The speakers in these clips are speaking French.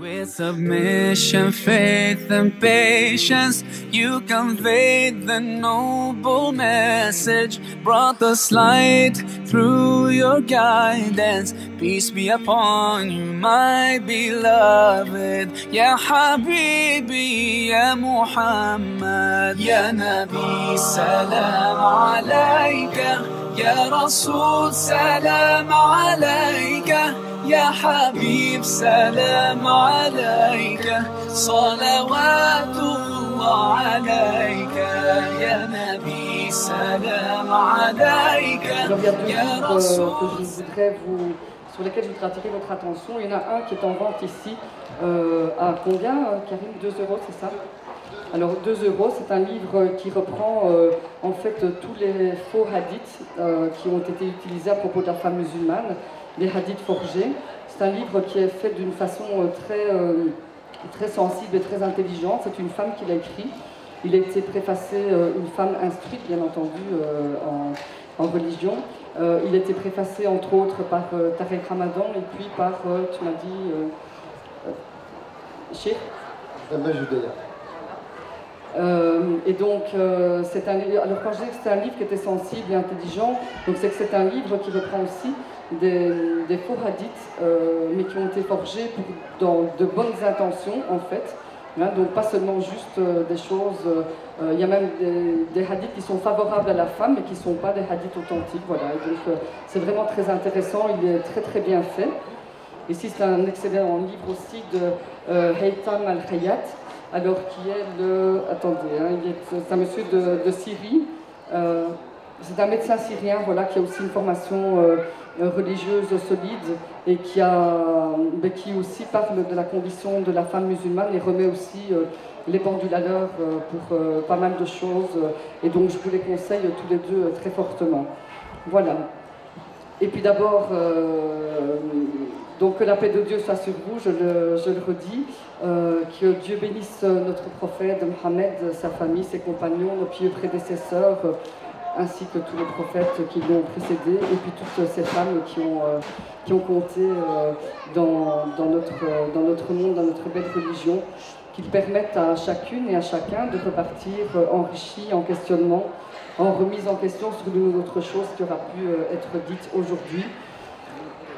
With submission, faith, and patience, you conveyed the noble message, brought us light through your guidance. Peace be upon you, my beloved. Ya Habibi, Ya Muhammad, Ya Nabi, salam alayka. Ya Rasul, salam alayka. يا حبيب سلام عليك صلوات الله عليك يا نبي سلام عليك يا رسول. Sur lesquels je voudrais attirer votre attention. Il y en a un qui est en vente ici. À combien, Karim? 2 €, c'est ça? Alors 2 €, c'est un livre qui reprend en fait tous les faux hadiths qui ont été utilisés à propos de la femme musulmane, les hadiths forgés. C'est un livre qui est fait d'une façon très sensible et très intelligente. C'est une femme qui l'a écrit. Il a été préfacé, une femme instruite bien entendu en religion. Il a été préfacé entre autres par Tarek Ramadan et puis par, tu m'as dit, Cheikh et donc, c'est un livre. Alors, quand je dis que c'est un livre qui était sensible et intelligent, donc c'est que c'est un livre qui reprend aussi des faux hadiths, mais qui ont été forgés dans de bonnes intentions, en fait. Hein, donc, pas seulement juste des choses. Il y a même des hadiths qui sont favorables à la femme, mais qui ne sont pas des hadiths authentiques. Voilà. Et donc, c'est vraiment très intéressant. Il est très, très bien fait. Ici, c'est un excellent livre aussi de Haytham Al-Hayat. Alors qui est le... Attendez, hein, c'est un monsieur de Syrie, c'est un médecin syrien voilà, qui a aussi une formation religieuse solide et qui aussi parle de la condition de la femme musulmane et remet aussi les pendules à l'heure pour pas mal de choses. Et donc je vous les conseille tous les deux très fortement. Voilà. Et puis d'abord, donc que la paix de Dieu soit sur vous, je le redis, que Dieu bénisse notre prophète Mohammed, sa famille, ses compagnons, nos pieux prédécesseurs, ainsi que tous les prophètes qui l'ont précédé, et puis toutes ces femmes qui ont compté dans notre monde, dans notre belle religion, qu'ils permettent à chacune et à chacun de repartir enrichi en questionnement, en remise en question sur une autre chose qui aura pu être dite aujourd'hui.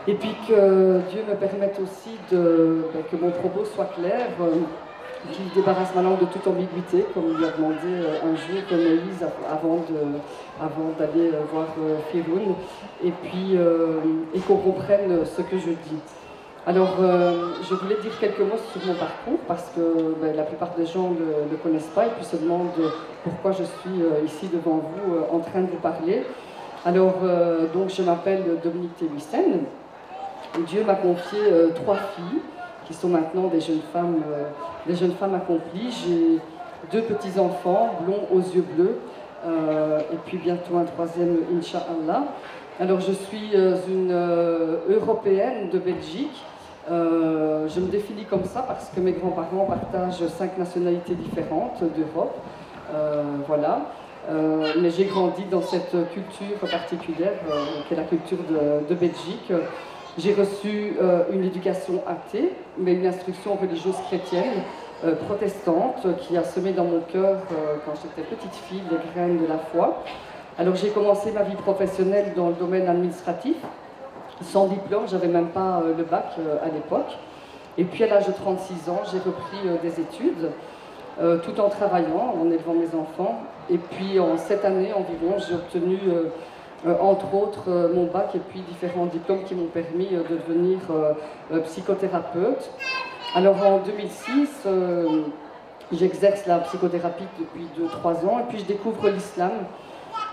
Et puis que Dieu me permette aussi que mon propos soit clair, qu'il débarrasse ma langue de toute ambiguïté, comme il a demandé un jour Moïse avant d'aller voir Firoun, et puis qu'on comprenne ce que je dis. Alors, je voulais dire quelques mots sur mon parcours, parce que la plupart des gens ne le connaissent pas, et puis se demandent pourquoi je suis ici devant vous en train de vous parler. Alors, donc je m'appelle Dominique Théwissen. Dieu m'a confié 3 filles, qui sont maintenant des jeunes femmes accomplies. J'ai 2 petits-enfants, blonds aux yeux bleus, et puis bientôt un 3e, Inch'Allah. Alors, je suis une Européenne de Belgique. Je me définis comme ça parce que mes grands-parents partagent 5 nationalités différentes d'Europe. Voilà. Mais j'ai grandi dans cette culture particulière, qui est la culture de Belgique. J'ai reçu une éducation athée, mais une instruction religieuse chrétienne, protestante, qui a semé dans mon cœur, quand j'étais petite fille, les graines de la foi. Alors j'ai commencé ma vie professionnelle dans le domaine administratif, sans diplôme, j'avais même pas le bac à l'époque. Et puis à l'âge de 36 ans, j'ai repris des études, tout en travaillant, en élevant mes enfants. Et puis en 7 années environ, j'ai obtenu entre autres mon bac et puis différents diplômes qui m'ont permis de devenir psychothérapeute. Alors en 2006, j'exerce la psychothérapie depuis 2-3 ans et puis je découvre l'islam.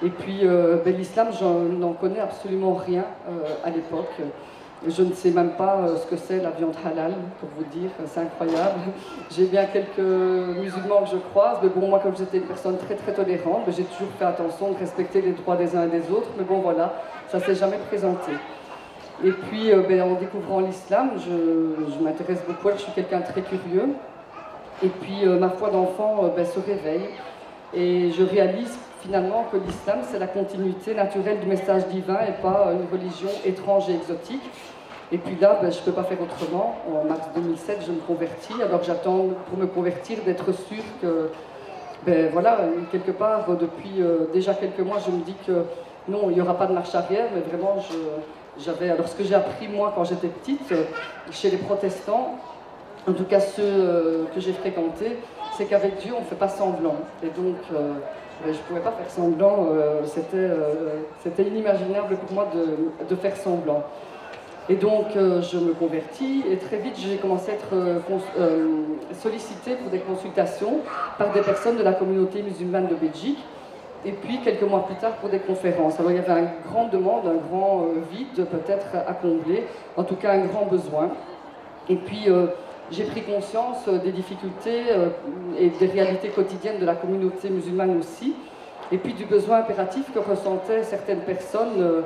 Et puis l'islam, je n'en connais absolument rien à l'époque. Je ne sais même pas ce que c'est la viande halal, pour vous dire, c'est incroyable. J'ai bien quelques musulmans que je croise, mais bon, moi comme j'étais une personne très très tolérante, j'ai toujours fait attention de respecter les droits des uns et des autres, mais bon voilà, ça ne s'est jamais présenté. Et puis en découvrant l'islam, je m'intéresse beaucoup, je suis quelqu'un de très curieux, et puis ma foi d'enfant se réveille, et je réalise finalement que l'islam c'est la continuité naturelle du message divin et pas une religion étrange et exotique. Et puis là, je ne peux pas faire autrement. En mars 2007, je me convertis. Alors j'attends pour me convertir d'être sûr que, voilà, quelque part, depuis déjà quelques mois, je me dis que non, il n'y aura pas de marche arrière, mais vraiment, alors ce que j'ai appris moi quand j'étais petite, chez les protestants, en tout cas ceux que j'ai fréquentés, c'est qu'avec Dieu, on ne fait pas semblant. Et donc, je ne pouvais pas faire semblant, c'était inimaginable pour moi de faire semblant. Et donc, je me convertis, et très vite, j'ai commencé à être sollicitée pour des consultations par des personnes de la communauté musulmane de Belgique, et puis quelques mois plus tard pour des conférences. Alors, il y avait une grande demande, un grand vide peut-être à combler, en tout cas un grand besoin. Et puis, j'ai pris conscience des difficultés et des réalités quotidiennes de la communauté musulmane aussi, et puis du besoin impératif que ressentaient certaines personnes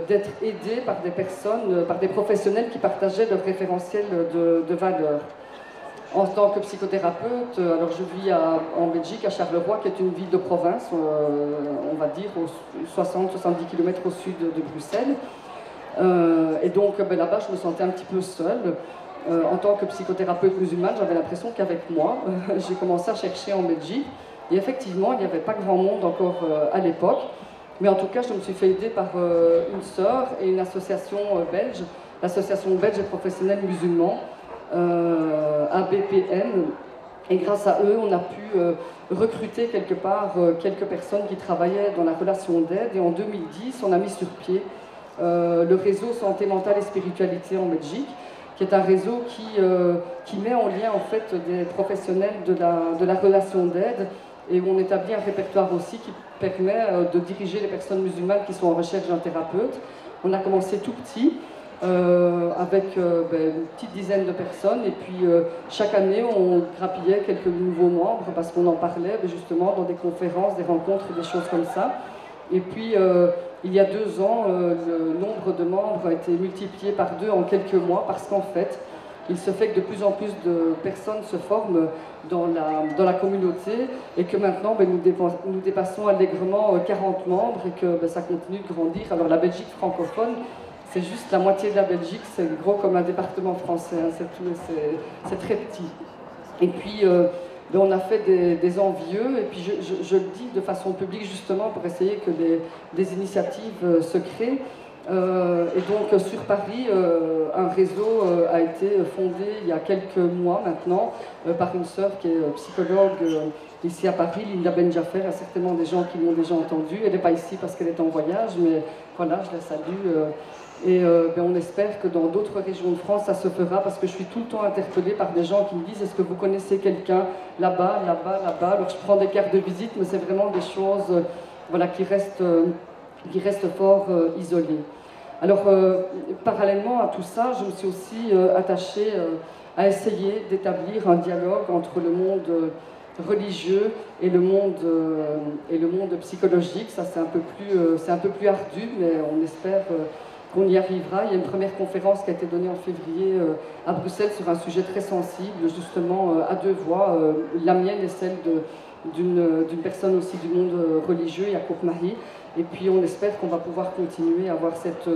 d'être aidées par des personnes, par des professionnels qui partageaient leur référentiel de valeurs. En tant que psychothérapeute, alors je vis en Belgique, à Charleroi, qui est une ville de province, on va dire, 60-70 km au sud de Bruxelles. Et donc là-bas, je me sentais un petit peu seule. En tant que psychothérapeute musulmane, j'avais l'impression qu'avec moi, j'ai commencé à chercher en Belgique. Et effectivement, il n'y avait pas grand monde encore à l'époque. Mais en tout cas, je me suis fait aider par une sœur et une association belge, l'association belge des professionnels musulmans, ABPM. Et grâce à eux, on a pu recruter quelque part quelques personnes qui travaillaient dans la relation d'aide. Et en 2010, on a mis sur pied le réseau Santé mentale et spiritualité en Belgique, qui est un réseau qui met en lien en fait des professionnels de la relation d'aide, et où on établit un répertoire aussi qui permet de diriger les personnes musulmanes qui sont en recherche d'un thérapeute. On a commencé tout petit, avec une petite dizaine de personnes, et puis chaque année on grappillait quelques nouveaux membres parce qu'on en parlait justement dans des conférences, des rencontres, des choses comme ça. Et puis il y a 2 ans, le nombre de membres a été multiplié par 2 en quelques mois, parce qu'en fait, il se fait que de plus en plus de personnes se forment dans la communauté, et que maintenant nous dépassons allègrement 40 membres, et que ça continue de grandir. Alors la Belgique francophone, c'est juste la moitié de la Belgique, c'est gros comme un département français, hein, c'est très petit. Et puis on a fait des envieux, et puis je le dis de façon publique justement pour essayer que des initiatives se créent. Et donc sur Paris, un réseau a été fondé il y a quelques mois maintenant par une sœur qui est psychologue ici à Paris, Linda Benjafer. Il y a certainement des gens qui l'ont déjà entendue. Elle n'est pas ici parce qu'elle est en voyage, mais voilà, je la salue. Et on espère que dans d'autres régions de France, ça se fera, parce que je suis tout le temps interpellée par des gens qui me disent: est-ce que vous connaissez quelqu'un là-bas, là-bas, là-bas? Alors je prends des cartes de visite, mais c'est vraiment des choses voilà, qui restent fort isolées. Alors, parallèlement à tout ça, je me suis aussi attachée à essayer d'établir un dialogue entre le monde religieux et le monde psychologique. Ça, c'est un peu plus ardu, mais on espère qu'on y arrivera. Il y a une première conférence qui a été donnée en février à Bruxelles sur un sujet très sensible, justement à 2 voix, la mienne et celle d'une personne aussi du monde religieux, Yacoub Mahi. Et puis on espère qu'on va pouvoir continuer à avoir cette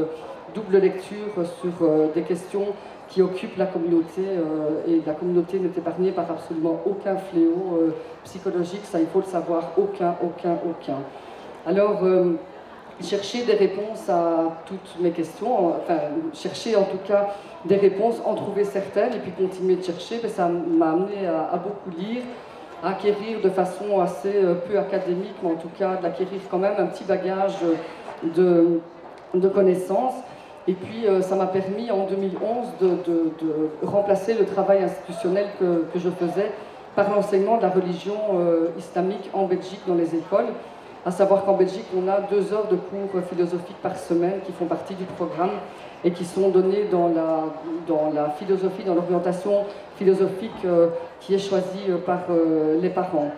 double lecture sur des questions qui occupent la communauté, et la communauté n'est épargnée par absolument aucun fléau psychologique, ça il faut le savoir, aucun. Alors, chercher des réponses à toutes mes questions, enfin chercher en tout cas des réponses, en trouver certaines, et puis continuer de chercher, mais ça m'a amené à beaucoup lire, à acquérir de façon assez peu académique, mais en tout cas d'acquérir quand même un petit bagage de connaissances. Et puis ça m'a permis en 2011 de remplacer le travail institutionnel que je faisais par l'enseignement de la religion islamique en Belgique dans les écoles. À savoir qu'en Belgique, on a 2 heures de cours philosophiques par semaine qui font partie du programme et qui sont donnés dans la philosophie, dans l'orientation philosophique qui est choisie par les parents.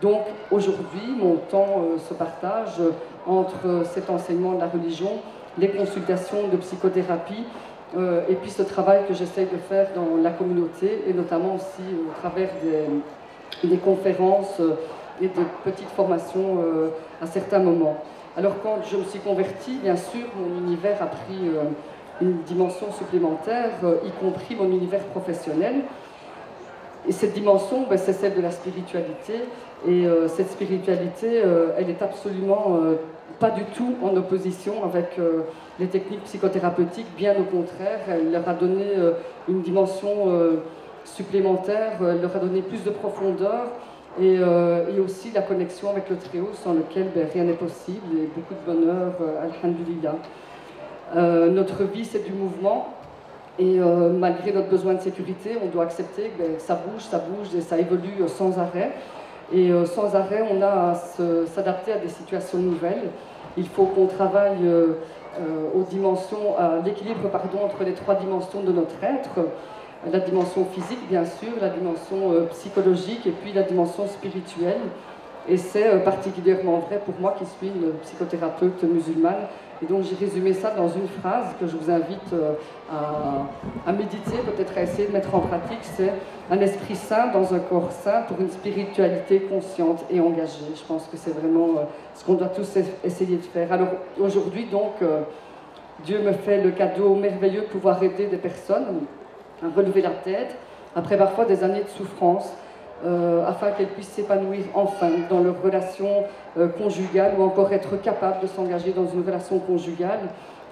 Donc aujourd'hui, mon temps se partage entre cet enseignement de la religion, les consultations de psychothérapie, et puis ce travail que j'essaye de faire dans la communauté, et notamment aussi au travers des conférences et de petites formations à certains moments. Alors quand je me suis convertie, bien sûr, mon univers a pris une dimension supplémentaire, y compris mon univers professionnel. Et cette dimension, ben, c'est celle de la spiritualité. Et cette spiritualité, elle est absolument pas du tout en opposition avec les techniques psychothérapeutiques, bien au contraire. Elle leur a donné une dimension supplémentaire, elle leur a donné plus de profondeur et aussi la connexion avec le Très-Haut sans lequel ben, rien n'est possible et beaucoup de bonheur, alhamdulillah. Notre vie, c'est du mouvement. Et malgré notre besoin de sécurité, on doit accepter que ben, ça bouge et ça évolue sans arrêt. Et sans arrêt, on a à s'adapter à des situations nouvelles. Il faut qu'on travaille aux dimensions, à l'équilibre entre les trois dimensions de notre être. La dimension physique, bien sûr, la dimension psychologique et puis la dimension spirituelle. Et c'est particulièrement vrai pour moi qui suis une psychothérapeute musulmane. Et donc j'ai résumé ça dans une phrase que je vous invite à méditer, peut-être à essayer de mettre en pratique. C'est un esprit sain dans un corps sain pour une spiritualité consciente et engagée. Je pense que c'est vraiment ce qu'on doit tous essayer de faire. Alors aujourd'hui donc, Dieu me fait le cadeau merveilleux de pouvoir aider des personnes à relever la tête après parfois des années de souffrance. Afin qu'elles puissent s'épanouir enfin dans leur relation conjugale ou encore être capables de s'engager dans une relation conjugale,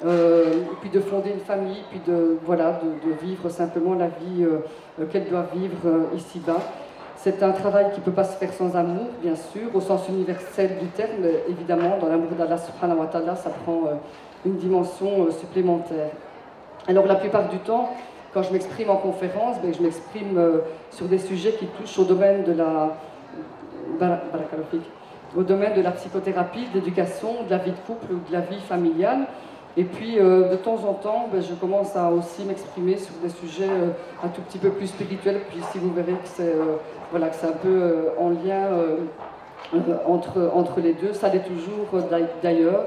et puis de fonder une famille, puis de vivre simplement la vie qu'elles doivent vivre ici-bas. C'est un travail qui ne peut pas se faire sans amour, bien sûr, au sens universel du terme, évidemment, dans l'amour d'Allah subhanahu wa ta'ala, ça prend une dimension supplémentaire. Alors la plupart du temps, quand je m'exprime en conférence, ben, je m'exprime sur des sujets qui touchent au domaine de la psychothérapie, de l'éducation, de la vie de couple ou de la vie familiale. Et puis, de temps en temps, ben, je commence à aussi m'exprimer sur des sujets un tout petit peu plus spirituels. Puis ici, vous verrez que c'est un peu en lien entre les deux. Ça l'est toujours d'ailleurs.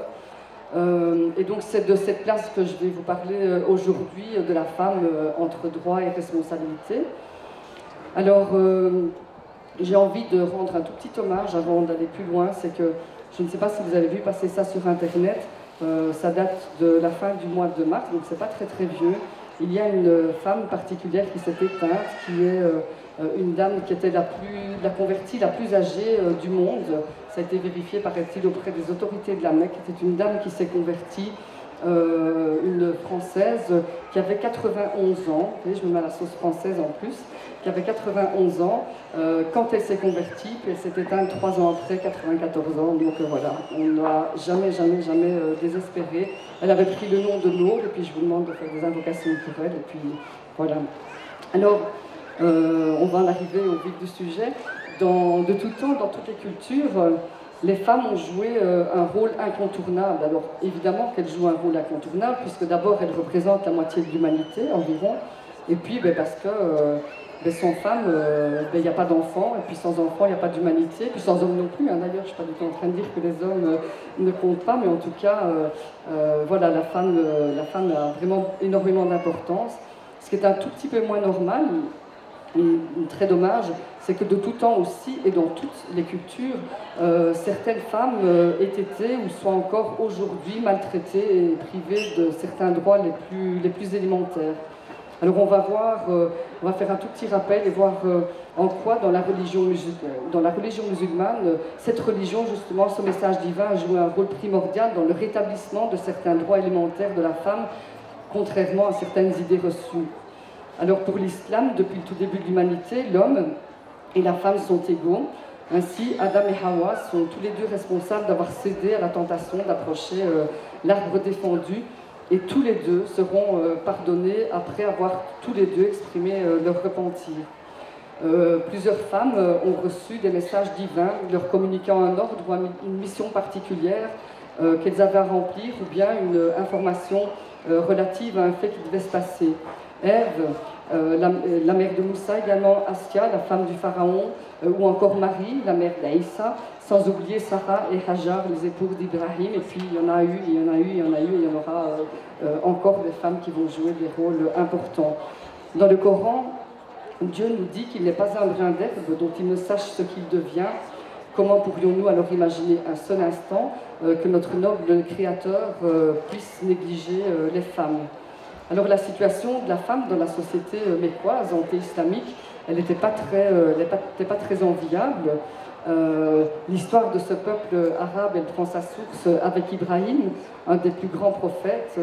Et donc c'est de cette place que je vais vous parler aujourd'hui, de la femme entre droit et responsabilité. Alors j'ai envie de rendre un tout petit hommage avant d'aller plus loin, c'est que je ne sais pas si vous avez vu passer ça sur internet, ça date de la fin du mois de mars, donc c'est pas très très vieux. Il y a une femme particulière qui s'est éteinte, qui est une dame qui était la convertie la plus âgée du monde. Ça a été vérifié, paraît-il, auprès des autorités de la Mecque. C'était une dame qui s'est convertie, une Française qui avait 91 ans. Vous voyez, je me mets à la sauce française en plus. Qui avait 91 ans quand elle s'est convertie, puis elle s'est éteinte 3 ans après, 94 ans. Donc voilà, on n'a jamais désespéré. Elle avait pris le nom de Nour, et puis je vous demande de faire des invocations pour elle, et puis voilà. Alors, on va en arriver au vif du sujet. De tout temps, dans toutes les cultures, les femmes ont joué un rôle incontournable. Alors, évidemment qu'elles jouent un rôle incontournable, puisque d'abord, elles représentent la moitié de l'humanité, environ, et puis parce que sans femme, il n'y a pas d'enfants, et puis sans enfants, il n'y a pas d'humanité, et puis sans hommes non plus. Hein. D'ailleurs, je ne suis pas du tout en train de dire que les hommes ne comptent pas, mais en tout cas, voilà, la femme a vraiment énormément d'importance. Ce qui est un tout petit peu moins normal, et très dommage, c'est que de tout temps aussi, et dans toutes les cultures, certaines femmes aient été ou soient encore aujourd'hui maltraitées et privées de certains droits les plus élémentaires. Alors on va faire un tout petit rappel et voir en quoi dans la religion musulmane, cette religion justement, ce message divin a joué un rôle primordial dans le rétablissement de certains droits élémentaires de la femme, contrairement à certaines idées reçues. Alors pour l'islam, depuis le tout début de l'humanité, l'homme et la femme sont égaux. Ainsi, Adam et Hawa sont tous les deux responsables d'avoir cédé à la tentation d'approcher l'arbre défendu, et tous les deux seront pardonnés après avoir tous les deux exprimé leur repentir. Plusieurs femmes ont reçu des messages divins leur communiquant un ordre ou une mission particulière qu'elles avaient à remplir, ou bien une information relative à un fait qui devait se passer. Ève, la mère de Moussa, également Assia, la femme du pharaon, ou encore Marie, la mère d'Aïssa, sans oublier Sarah et Hajar, les épouses d'Ibrahim, et puis il y en a eu, et il y en aura encore des femmes qui vont jouer des rôles importants. Dans le Coran, Dieu nous dit qu'il n'est pas un brin d'herbe dont il ne sache ce qu'il devient. Comment pourrions-nous alors imaginer un seul instant que notre noble Créateur puisse négliger les femmes? Alors la situation de la femme dans la société mécoise, anté-islamique, elle n'était pas très enviable. L'histoire de ce peuple arabe, elle prend sa source avec Ibrahim, un des plus grands prophètes,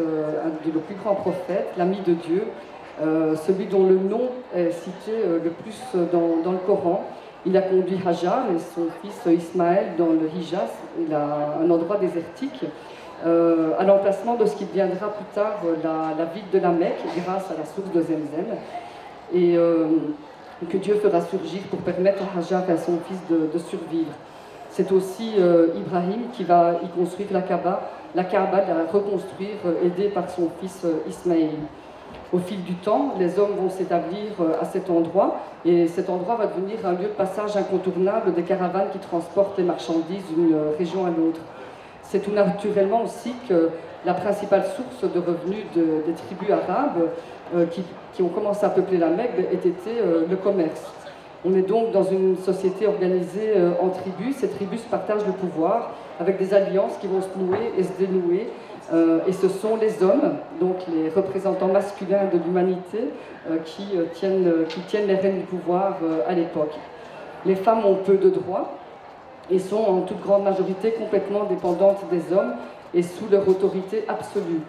l'ami de Dieu, celui dont le nom est cité le plus dans le Coran. Il a conduit Hajar et son fils Ismaël dans le Hijaz, un endroit désertique, à l'emplacement de ce qui deviendra plus tard la ville de la Mecque, grâce à la source de Zemzem, et que Dieu fera surgir pour permettre à Hajar et à son fils de survivre. C'est aussi Ibrahim qui va y construire la Kaaba, la reconstruire, aidé par son fils Ismaël. Au fil du temps, les hommes vont s'établir à cet endroit, et cet endroit va devenir un lieu de passage incontournable des caravanes qui transportent les marchandises d'une région à l'autre. C'est tout naturellement aussi que la principale source de revenus des tribus arabes qui ont commencé à peupler la Mecque ait été le commerce. On est donc dans une société organisée en tribus. Ces tribus se partagent le pouvoir avec des alliances qui vont se nouer et se dénouer. Et ce sont les hommes, donc les représentants masculins de l'humanité, qui tiennent les rênes du pouvoir à l'époque. Les femmes ont peu de droits et sont en toute grande majorité complètement dépendantes des hommes et sous leur autorité absolue.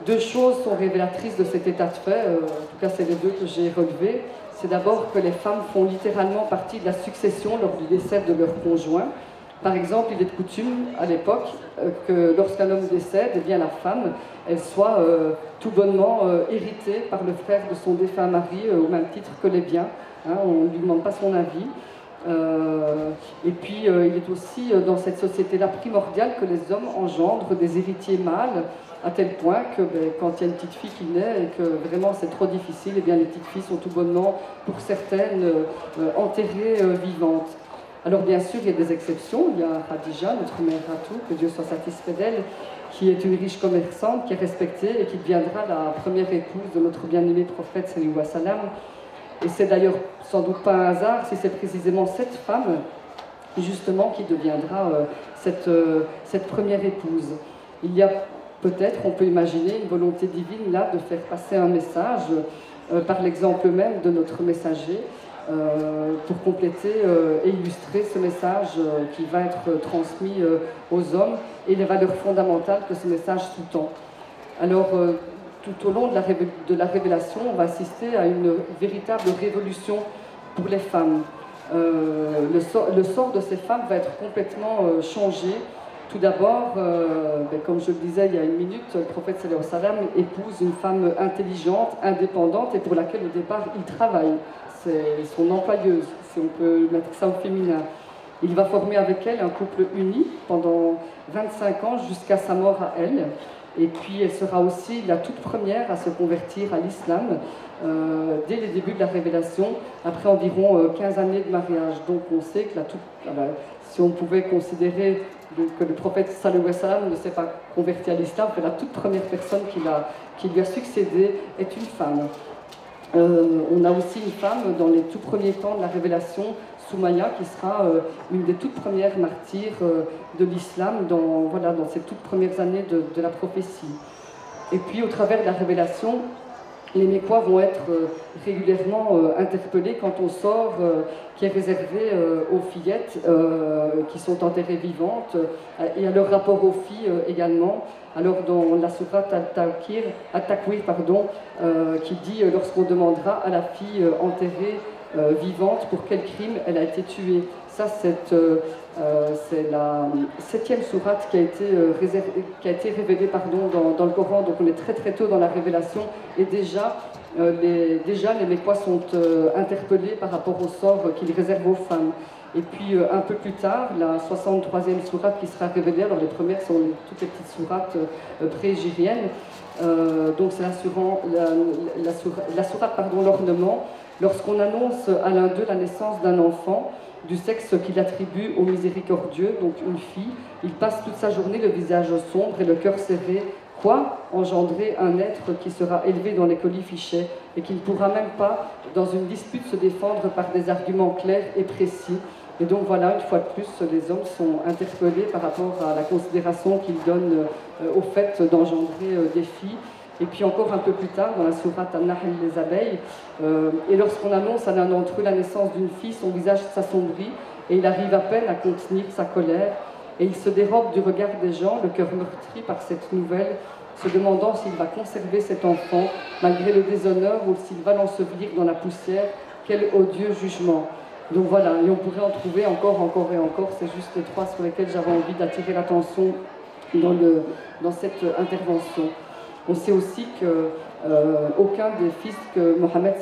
Deux choses sont révélatrices de cet état de fait, en tout cas c'est les deux que j'ai relevées. C'est d'abord que les femmes font littéralement partie de la succession lors du décès de leur conjoint. Par exemple, il est de coutume à l'époque que lorsqu'un homme décède, eh bien la femme, elle soit tout bonnement héritée par le frère de son défunt mari au même titre que les biens. Hein, on ne lui demande pas son avis. Et puis, il est aussi dans cette société-là primordial que les hommes engendrent des héritiers mâles, à tel point que quand il y a une petite fille qui naît et que vraiment c'est trop difficile, eh bien les petites filles sont tout bonnement, pour certaines, enterrées vivantes. Alors bien sûr, il y a des exceptions. Il y a Khadija, notre mère Ratou, que Dieu soit satisfait d'elle, qui est une riche commerçante, qui est respectée et qui deviendra la première épouse de notre bien-aimé prophète sallallahu alayhi wa sallam. Et c'est d'ailleurs sans doute pas un hasard si c'est précisément cette femme, justement, qui deviendra cette première épouse. Il y a peut-être, on peut imaginer, une volonté divine là de faire passer un message par l'exemple même de notre messager, pour compléter et illustrer ce message qui va être transmis aux hommes et les valeurs fondamentales que ce message sous-tend. Alors, tout au long de la révélation, on va assister à une véritable révolution pour les femmes. Le sort de ces femmes va être complètement changé. Tout d'abord, comme je le disais il y a une minute, le prophète sallallahu alayhi wa sallam épouse une femme intelligente, indépendante et pour laquelle au départ il travaille. C'est son employeuse, si on peut mettre ça au féminin. Il va former avec elle un couple uni pendant 25 ans jusqu'à sa mort à elle. Et puis elle sera aussi la toute première à se convertir à l'islam dès les débuts de la révélation, après environ 15 années de mariage. Donc on sait que si on pouvait considérer que le prophète sallallahu alayhi wa sallam ne s'est pas converti à l'islam, que la toute première personne qui lui a succédé est une femme. On a aussi une femme dans les tout premiers temps de la révélation, Soumaya, qui sera une des toutes premières martyrs de l'islam dans ces toutes premières années de la prophétie. Et puis au travers de la révélation, les Mécois vont être régulièrement interpellés quand on sort qui est réservé aux fillettes qui sont enterrées vivantes et à leur rapport aux filles également. Alors dans la sourate At-Takwir, qui dit lorsqu'on demandera à la fille enterrée vivante pour quel crime elle a été tuée. Ça c'est la 7e sourate qui a été révélée dans le Coran, donc on est très très tôt dans la révélation et déjà les Mécois sont interpellés par rapport au sort qu'ils réservent aux femmes. Et puis un peu plus tard, la 63e sourate qui sera révélée, alors les premières sont toutes les petites sourates pré-égériennes, donc c'est la sourate l'ornement, lorsqu'on annonce à l'un d'eux la naissance d'un enfant, du sexe qu'il attribue au miséricordieux, donc une fille, il passe toute sa journée le visage sombre et le cœur serré. Quoi engendrer un être qui sera élevé dans les colifichets et qui ne pourra même pas, dans une dispute, se défendre par des arguments clairs et précis. Et donc voilà, une fois de plus, les hommes sont interpellés par rapport à la considération qu'ils donnent au fait d'engendrer des filles. Et puis encore un peu plus tard, dans la sourate An-Nahl, les abeilles, et lorsqu'on annonce à l'un d'entre eux la naissance d'une fille, son visage s'assombrit et il arrive à peine à contenir sa colère. Et il se dérobe du regard des gens, le cœur meurtri par cette nouvelle, se demandant s'il va conserver cet enfant malgré le déshonneur ou s'il va l'ensevelir dans la poussière. Quel odieux jugement! Donc voilà, et on pourrait en trouver encore et encore. C'est juste les trois sur lesquels j'avais envie d'attirer l'attention dans cette intervention. On sait aussi que aucun des fils que Mohammed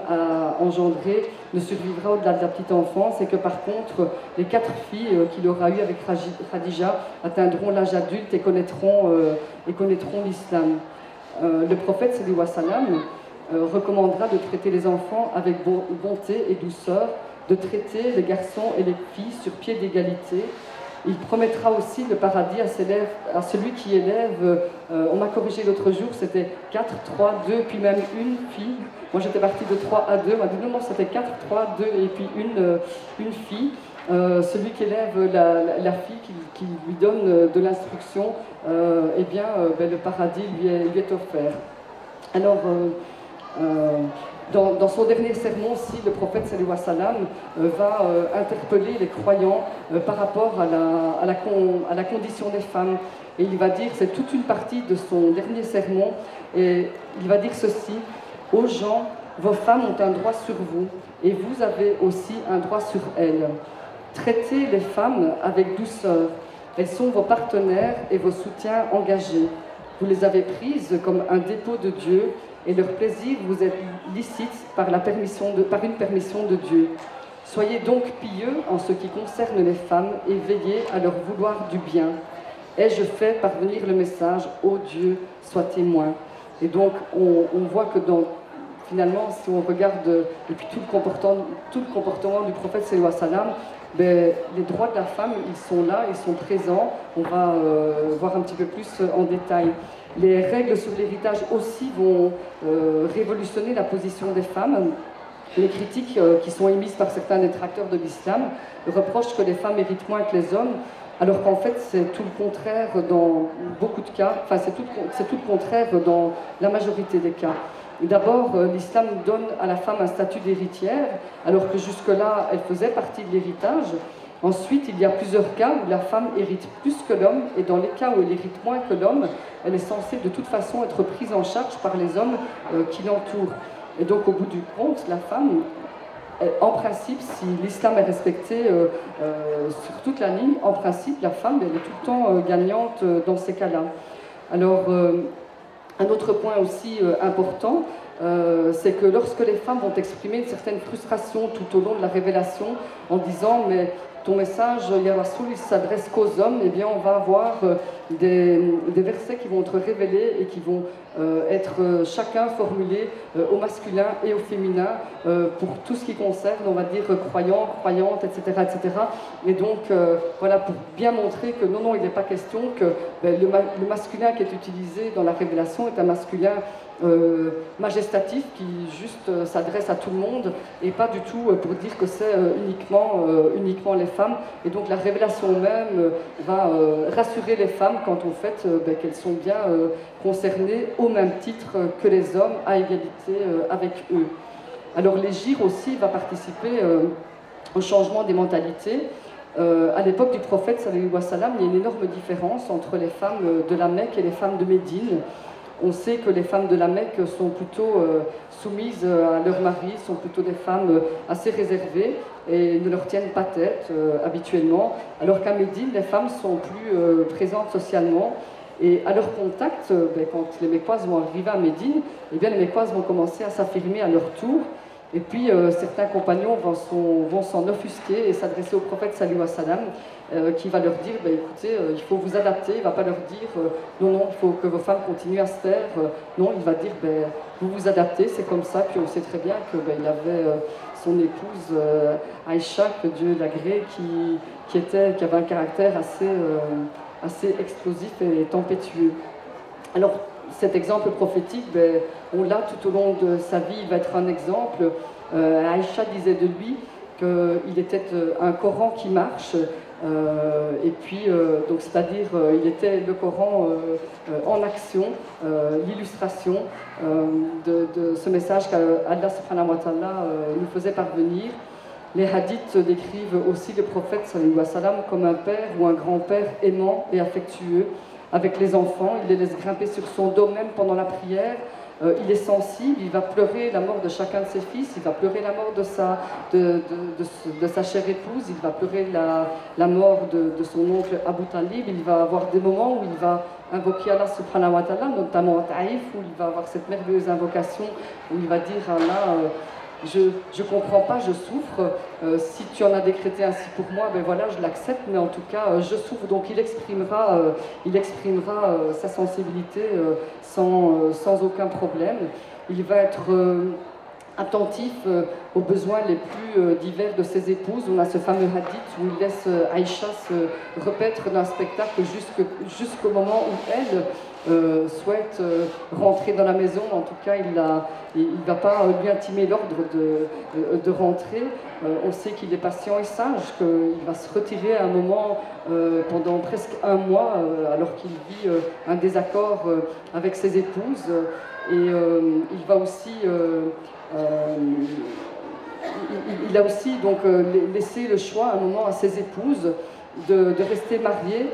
a engendrés ne survivra au-delà de la petite enfance et que par contre, les 4 filles qu'il aura eues avec Khadija atteindront l'âge adulte et connaîtront l'islam. Le prophète sallallahu alayhi wa sallam recommandera de traiter les enfants avec bonté et douceur, de traiter les garçons et les filles sur pied d'égalité. Il promettra aussi le paradis à celui qui élève, on m'a corrigé l'autre jour, c'était 4, 3, 2, puis même une fille. Moi j'étais partie de 3 à 2, on m'a dit non, c'était 4, 3, 2 et puis une fille. Celui qui élève la fille, qui lui donne de l'instruction, eh bien le paradis lui est offert. Alors, dans son dernier sermon aussi, le prophète sallallahu alayhi wa sallam va interpeller les croyants par rapport à la condition des femmes. Et il va dire, c'est toute une partie de son dernier sermon, et il va dire ceci: aux gens, vos femmes ont un droit sur vous, et vous avez aussi un droit sur elles. Traitez les femmes avec douceur, elles sont vos partenaires et vos soutiens engagés. Vous les avez prises comme un dépôt de Dieu, et leur plaisir vous est licite par une permission de Dieu. Soyez donc pieux en ce qui concerne les femmes et veillez à leur vouloir du bien. Ai-je fait parvenir le message, ô Dieu, sois témoin. Et donc on voit que finalement, si on regarde et puis tout le comportement du prophète sallallahu alayhi wa sallam, les droits de la femme, ils sont là, ils sont présents. On va voir un petit peu plus en détail. Les règles sur l'héritage aussi vont révolutionner la position des femmes. Les critiques qui sont émises par certains détracteurs de l'islam reprochent que les femmes héritent moins que les hommes, alors qu'en fait c'est tout le contraire dans beaucoup de cas, enfin c'est tout le contraire dans la majorité des cas. D'abord, l'islam donne à la femme un statut d'héritière, alors que jusque-là elle faisait partie de l'héritage. Ensuite, il y a plusieurs cas où la femme hérite plus que l'homme, et dans les cas où elle hérite moins que l'homme, elle est censée de toute façon être prise en charge par les hommes qui l'entourent. Et donc, au bout du compte, la femme, en principe, si l'islam est respecté sur toute la ligne, en principe, la femme, elle est tout le temps gagnante dans ces cas-là. Alors, un autre point aussi important, c'est que lorsque les femmes vont exprimer une certaine frustration tout au long de la révélation, en disant « mais ton message, Ya Rasoul, il s'adresse qu'aux hommes », eh bien on va avoir des versets qui vont être révélés et qui vont être chacun formulés au masculin et au féminin pour tout ce qui concerne, on va dire, croyants, croyantes, etc. etc. Et donc, voilà, pour bien montrer que non, il n'est pas question que le masculin qui est utilisé dans la révélation est un masculin majestatif qui juste s'adresse à tout le monde et pas du tout pour dire que c'est uniquement les femmes. Et donc la révélation même va rassurer les femmes quant au fait qu'elles sont bien concernées au même titre que les hommes, à égalité avec eux. Alors l'Hégire aussi va participer au changement des mentalités. À l'époque du prophète sallallahu alayhi wa sallam, il y a une énorme différence entre les femmes de la Mecque et les femmes de Médine. On sait que les femmes de la Mecque sont plutôt soumises à leurs maris, sont plutôt des femmes assez réservées et ne leur tiennent pas tête habituellement, alors qu'à Médine, les femmes sont plus présentes socialement. Et à leur contact, quand les Mécoises vont arriver à Médine, eh bien, les Mécoises vont commencer à s'affirmer à leur tour. Et puis certains compagnons vont s'en offusquer et s'adresser au prophète sallallahu alayhi wa sallam qui va leur dire écoutez, il faut vous adapter. Il ne va pas leur dire non, il faut que vos femmes continuent à se taire. Non, il va dire vous vous adaptez, c'est comme ça. Puis on sait très bien qu'il avait son épouse Aïcha, que Dieu l'agrée, qui avait un caractère assez explosif et tempétueux. Alors, cet exemple prophétique, on l'a tout au long de sa vie, il va être un exemple. Aïcha disait de lui qu'il était un Coran qui marche, et puis, donc, c'est-à-dire, il était le Coran en action, l'illustration de ce message qu'Allah subhanahu wa ta'ala nous faisait parvenir. Les hadiths décrivent aussi le prophète sallallahu alayhi wa sallam comme un père ou un grand-père aimant et affectueux avec les enfants. Il les laisse grimper sur son dos même pendant la prière. Il est sensible, il va pleurer la mort de chacun de ses fils, il va pleurer la mort de sa chère épouse, il va pleurer la mort de son oncle Abu Talib, il va avoir des moments où il va invoquer Allah subhanahu wa ta'ala, notamment à Taïf, où il va avoir cette merveilleuse invocation, où il va dire à Allah, je comprends pas, je souffre, si tu en as décrété ainsi pour moi, ben voilà, je l'accepte, mais en tout cas, je souffre. Donc il exprimera sa sensibilité sans aucun problème. Il va être attentif aux besoins les plus divers de ses épouses. On a ce fameux hadith où il laisse Aïcha se repaître d'un spectacle jusqu'au moment où elle souhaite rentrer dans la maison. En tout cas, il ne va pas lui intimer l'ordre de rentrer. On sait qu'il est patient et sage, qu'il va se retirer à un moment pendant presque un mois, alors qu'il vit un désaccord avec ses épouses. Et il va aussi... il a aussi donc laissé le choix à un moment à ses épouses de rester mariées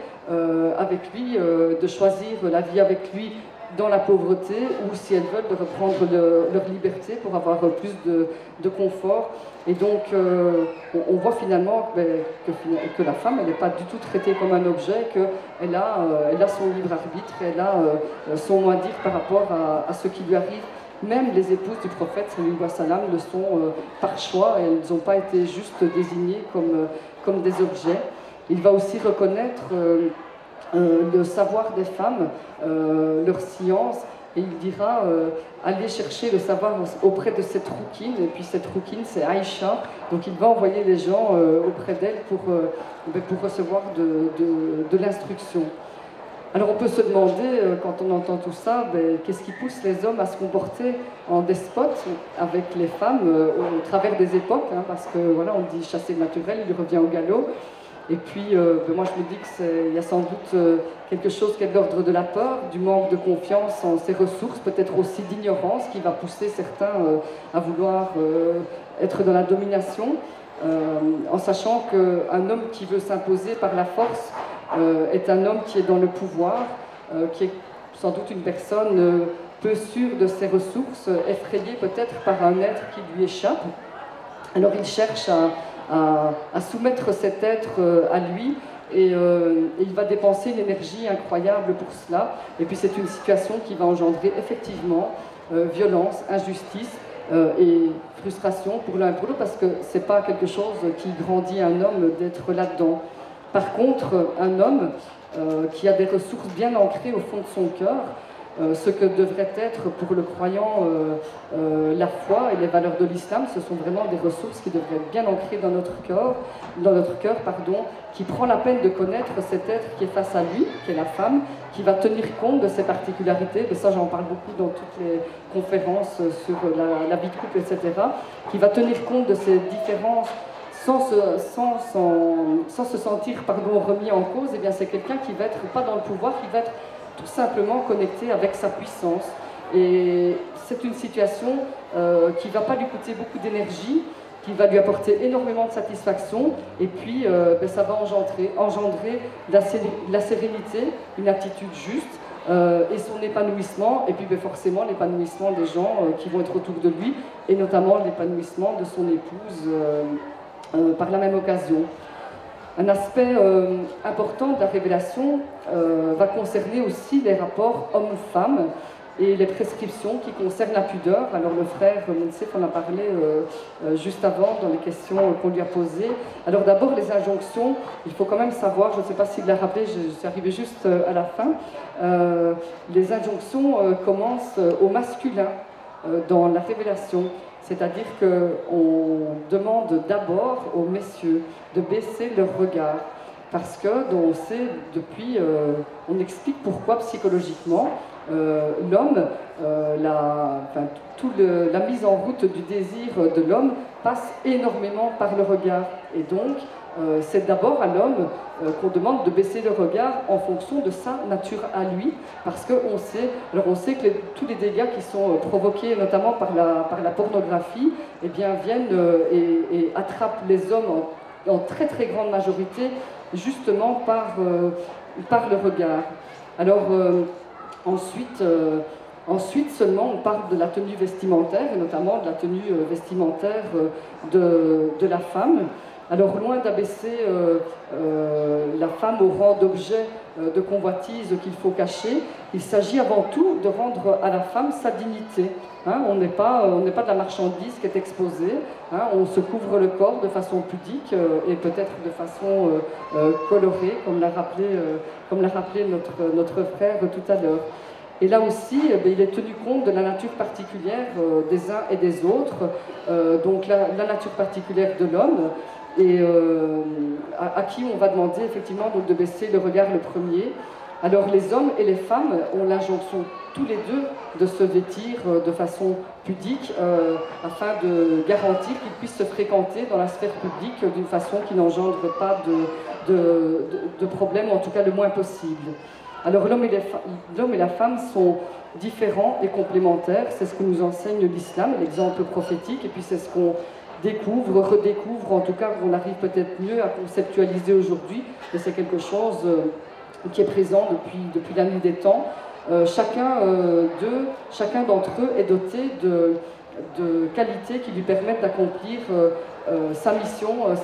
avec lui, de choisir la vie avec lui dans la pauvreté, ou si elles veulent de reprendre leur liberté pour avoir plus de confort. Et donc on voit finalement que la femme, elle n'est pas du tout traitée comme un objet, qu'elle a son libre arbitre, elle a son mot à dire par rapport à ce qui lui arrive. Même les épouses du prophète sallallahu alayhi wa sallam le sont par choix, et elles n'ont pas été juste désignées comme des objets. Il va aussi reconnaître le savoir des femmes, leur science, et il dira allez chercher le savoir auprès de cette rouquine, et puis cette rouquine c'est Aïcha, donc il va envoyer les gens auprès d'elle pour recevoir de l'instruction. Alors on peut se demander, quand on entend tout ça, qu'est-ce qui pousse les hommes à se comporter en despote avec les femmes au travers des époques, hein, parce que voilà, on dit chasser le naturel, il revient au galop. Et puis moi je me dis qu'il y a sans doute quelque chose qui est de l'ordre de la peur, du manque de confiance en ses ressources, peut-être aussi d'ignorance qui va pousser certains à vouloir être dans la domination, en sachant qu'un homme qui veut s'imposer par la force est un homme qui est dans le pouvoir, qui est sans doute une personne peu sûre de ses ressources, effrayée peut-être par un être qui lui échappe. Alors il cherche à soumettre cet être à lui, et il va dépenser une énergie incroyable pour cela. Et puis c'est une situation qui va engendrer effectivement violence, injustice et frustration pour l'un et pour l'autre, parce que c'est pas quelque chose qui grandit un homme d'être là-dedans. Par contre, un homme qui a des ressources bien ancrées au fond de son cœur, ce que devrait être pour le croyant la foi et les valeurs de l'islam, ce sont vraiment des ressources qui devraient être bien ancrées dans notre cœur, qui prend la peine de connaître cet être qui est face à lui, qui est la femme, qui va tenir compte de ses particularités, et ça j'en parle beaucoup dans toutes les conférences sur la vie de couple, etc., qui va tenir compte de ces différences sans se sentir remis en cause. Eh bien c'est quelqu'un qui va être pas dans le pouvoir, qui va être tout simplement connecté avec sa puissance. Et c'est une situation qui ne va pas lui coûter beaucoup d'énergie, qui va lui apporter énormément de satisfaction, et puis ça va engendrer la sérénité, une attitude juste, et son épanouissement, et puis forcément l'épanouissement des gens qui vont être autour de lui, et notamment l'épanouissement de son épouse par la même occasion. Un aspect important de la révélation va concerner aussi les rapports hommes-femmes et les prescriptions qui concernent la pudeur. Alors le frère Monsef en a parlé juste avant dans les questions qu'on lui a posées. Alors d'abord les injonctions, il faut quand même savoir, je ne sais pas s'il l'a rappelé, je suis arrivée juste à la fin, les injonctions commencent au masculin dans la révélation. C'est-à-dire qu'on demande d'abord aux messieurs de baisser leur regard. Parce que, on sait depuis, on explique pourquoi psychologiquement, l'homme, la mise en route du désir de l'homme passe énormément par le regard. Et donc, c'est d'abord à l'homme qu'on demande de baisser le regard en fonction de sa nature à lui, parce qu'on sait, on sait que tous les dégâts qui sont provoqués notamment par la pornographie, eh bien, viennent et attrapent les hommes en très très grande majorité, justement par le regard. Alors, ensuite seulement, on parle de la tenue vestimentaire, et notamment de la tenue vestimentaire de la femme. Alors, loin d'abaisser la femme au rang d'objet de convoitise qu'il faut cacher, il s'agit avant tout de rendre à la femme sa dignité. Hein, on n'est pas de la marchandise qui est exposée, hein, on se couvre le corps de façon pudique et peut-être de façon colorée, comme l'a rappelé notre frère tout à l'heure. Et là aussi, il est tenu compte de la nature particulière des uns et des autres, donc la nature particulière de l'homme, et à qui on va demander effectivement donc, de baisser le regard le premier. Alors les hommes et les femmes ont l'injonction tous les deux de se vêtir de façon pudique afin de garantir qu'ils puissent se fréquenter dans la sphère publique d'une façon qui n'engendre pas de problème, en tout cas le moins possible. Alors l'homme et la femme sont différents et complémentaires, c'est ce que nous enseigne l'islam, l'exemple prophétique, et puis c'est ce qu'on découvre, redécouvre, en tout cas on arrive peut-être mieux à conceptualiser aujourd'hui, et c'est quelque chose qui est présent depuis la nuit des temps. Chacun d'entre eux est doté de qualités qui lui permettent d'accomplir sa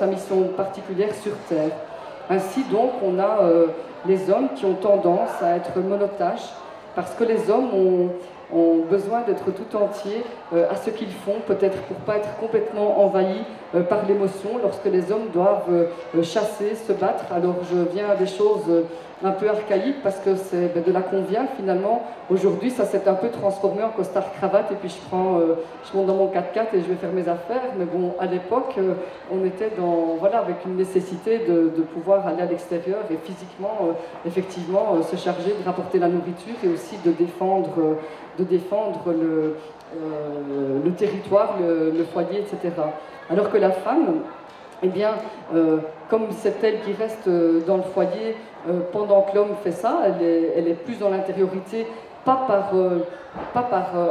mission particulière sur Terre. Ainsi donc, on a les hommes qui ont tendance à être monotâches, parce que les hommes ont besoin d'être tout entiers à ce qu'ils font, peut-être pour ne pas être complètement envahis par l'émotion, lorsque les hommes doivent chasser, se battre. Alors je viens à des choses un peu archaïques, parce que c'est de là qu'on vient finalement. Aujourd'hui, ça s'est un peu transformé en costard-cravate, et puis je monte dans mon 4x4 et je vais faire mes affaires. Mais bon, à l'époque, on était avec une nécessité de pouvoir aller à l'extérieur et physiquement, effectivement, se charger de rapporter la nourriture et aussi de défendre le territoire, le foyer, etc. Alors que la femme, eh bien, comme c'est elle qui reste dans le foyer pendant que l'homme fait ça, elle est plus dans l'intériorité, pas par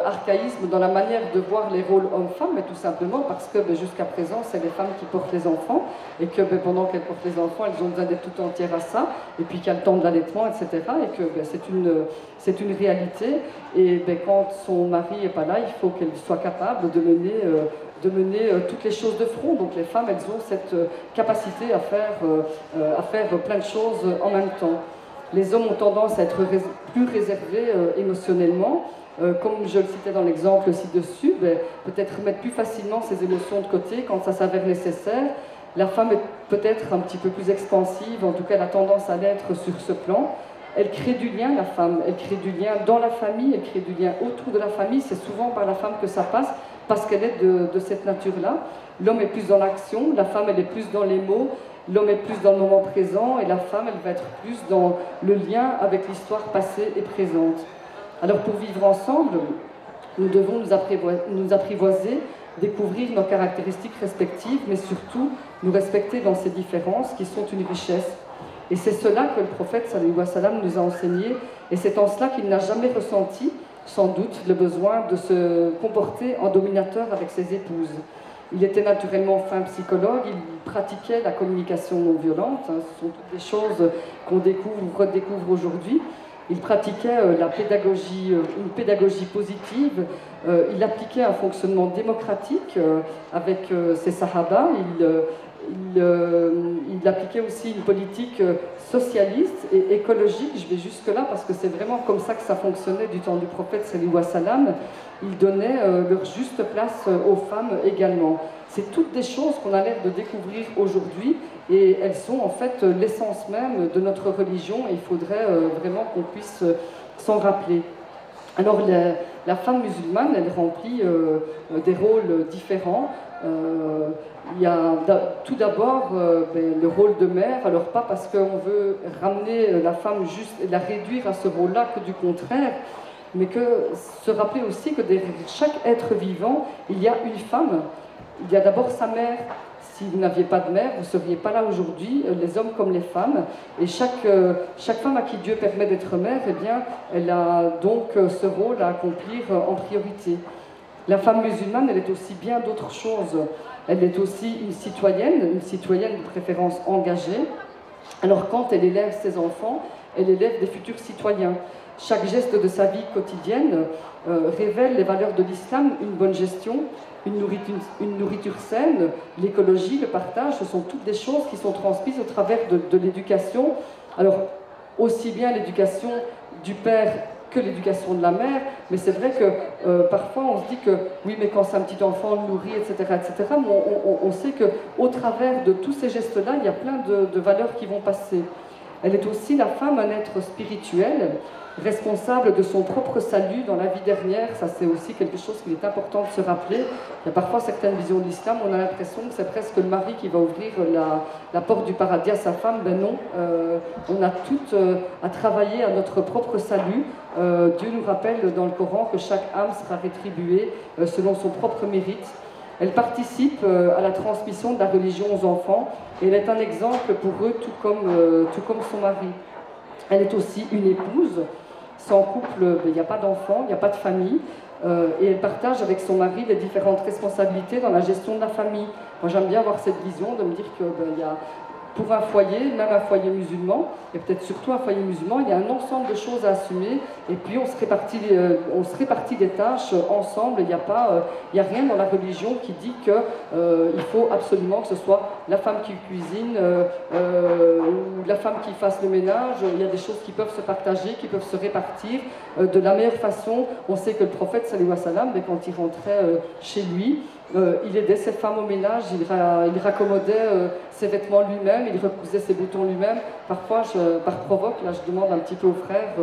archaïsme dans la manière de voir les rôles hommes-femmes, mais tout simplement parce que jusqu'à présent, c'est les femmes qui portent les enfants, et que pendant qu'elles portent les enfants, elles ont besoin d'être tout entières à ça, et puis qu'il y a le temps de l'allaitement, etc. Et que c'est une réalité, et quand son mari n'est pas là, il faut qu'elle soit capable de mener toutes les choses de front. Donc les femmes, elles ont cette capacité à faire plein de choses en même temps. Les hommes ont tendance à être plus réservés émotionnellement, comme je le citais dans l'exemple ci-dessus, peut-être mettre plus facilement ses émotions de côté quand ça s'avère nécessaire. La femme est peut-être un petit peu plus expansive, en tout cas elle a tendance à l'être sur ce plan. Elle crée du lien, la femme, elle crée du lien dans la famille, elle crée du lien autour de la famille, c'est souvent par la femme que ça passe, parce qu'elle est de cette nature-là. L'homme est plus dans l'action, la femme elle est plus dans les mots, l'homme est plus dans le moment présent, et la femme elle va être plus dans le lien avec l'histoire passée et présente. Alors pour vivre ensemble, nous devons nous apprivoiser, découvrir nos caractéristiques respectives, mais surtout nous respecter dans ces différences qui sont une richesse. Et c'est cela que le prophète sallallahu alayhi wa sallam nous a enseigné, et c'est en cela qu'il n'a jamais ressenti, sans doute, le besoin de se comporter en dominateur avec ses épouses. Il était naturellement fin psychologue, il pratiquait la communication non violente, hein, ce sont toutes des choses qu'on découvre ou redécouvre aujourd'hui. Il pratiquait une pédagogie positive, il appliquait un fonctionnement démocratique avec ses sahaba, il appliquait aussi une politique socialiste et écologique. Je vais jusque-là parce que c'est vraiment comme ça que ça fonctionnait du temps du prophète sallallahu alayhi wa sallam. Il donnait leur juste place aux femmes également. C'est toutes des choses qu'on a l'air de découvrir aujourd'hui, et elles sont en fait l'essence même de notre religion, et il faudrait vraiment qu'on puisse s'en rappeler. Alors la femme musulmane, elle remplit des rôles différents. Il y a tout d'abord le rôle de mère, alors pas parce qu'on veut ramener la femme juste et la réduire à ce rôle-là, que du contraire, mais que se rappeler aussi que derrière chaque être vivant, il y a une femme Il y a d'abord sa mère. Si vous n'aviez pas de mère, vous ne seriez pas là aujourd'hui, les hommes comme les femmes. Et chaque femme à qui Dieu permet d'être mère, eh bien, elle a donc ce rôle à accomplir en priorité. La femme musulmane, elle est aussi bien d'autres choses. Elle est aussi une citoyenne de préférence engagée. Alors quand elle élève ses enfants, elle élève des futurs citoyens. Chaque geste de sa vie quotidienne révèle les valeurs de l'islam, une bonne gestion, une nourriture saine, l'écologie, le partage, ce sont toutes des choses qui sont transmises au travers de l'éducation. Alors, aussi bien l'éducation du père que l'éducation de la mère, mais c'est vrai que parfois on se dit que oui, mais quand c'est un petit enfant, on le nourrit, etc., etc., mais on sait qu'au travers de tous ces gestes-là, il y a plein de valeurs qui vont passer. Elle est aussi, la femme, un être spirituel, responsable de son propre salut dans la vie dernière. Ça, c'est aussi quelque chose qu'il est important de se rappeler. Il y a parfois certaines visions de l'islam, on a l'impression que c'est presque le mari qui va ouvrir la porte du paradis à sa femme. Ben non, on a toutes à travailler à notre propre salut. Dieu nous rappelle dans le Coran que chaque âme sera rétribuée selon son propre mérite. Elle participe à la transmission de la religion aux enfants et elle est un exemple pour eux, tout comme son mari. Elle est aussi une épouse. Sans couple, il n'y a pas d'enfant, il n'y a pas de famille. Et elle partage avec son mari les différentes responsabilités dans la gestion de la famille. Moi, j'aime bien avoir cette vision de me dire que il y a, pour un foyer, même un foyer musulman, et peut-être surtout un foyer musulman, il y a un ensemble de choses à assumer, et puis on se répartit les tâches ensemble. Il n'y a rien dans la religion qui dit qu'il faut absolument que ce soit la femme qui cuisine ou la femme qui fasse le ménage. Il y a des choses qui peuvent se partager, qui peuvent se répartir de la meilleure façon. On sait que le prophète, sallallahu alayhi wa sallam, quand il rentrait chez lui, il aidait ses femmes au ménage, il raccommodait ses vêtements lui-même, il recousait ses boutons lui-même. Parfois, par provoque, là je demande un petit peu aux frères,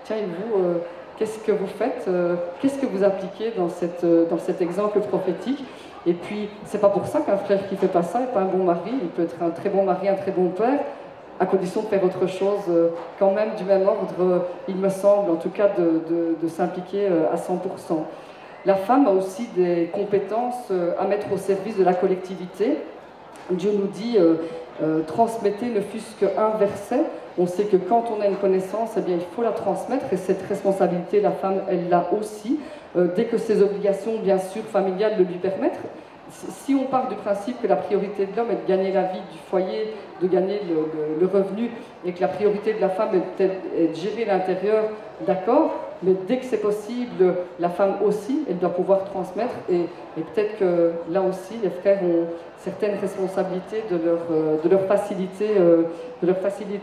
tiens, et vous, qu'est-ce que vous faites, qu'est-ce que vous appliquez dans cet exemple prophétique? Et puis, c'est pas pour ça qu'un frère qui fait pas ça n'est pas un bon mari. Il peut être un très bon mari, un très bon père, à condition de faire autre chose quand même du même ordre, il me semble, en tout cas de s'impliquer à 100%. La femme a aussi des compétences à mettre au service de la collectivité. Dieu nous dit transmettez ne fût-ce qu'un verset. On sait que quand on a une connaissance, eh bien, il faut la transmettre, et cette responsabilité, la femme, elle l'a aussi, dès que ses obligations, bien sûr, familiales le lui permettent. Si on part du principe que la priorité de l'homme est de gagner la vie du foyer, de gagner le revenu, et que la priorité de la femme est de gérer l'intérieur, d'accord, mais dès que c'est possible, la femme aussi, elle doit pouvoir transmettre, et peut-être que là aussi, les frères ont certaines responsabilités de leur faciliter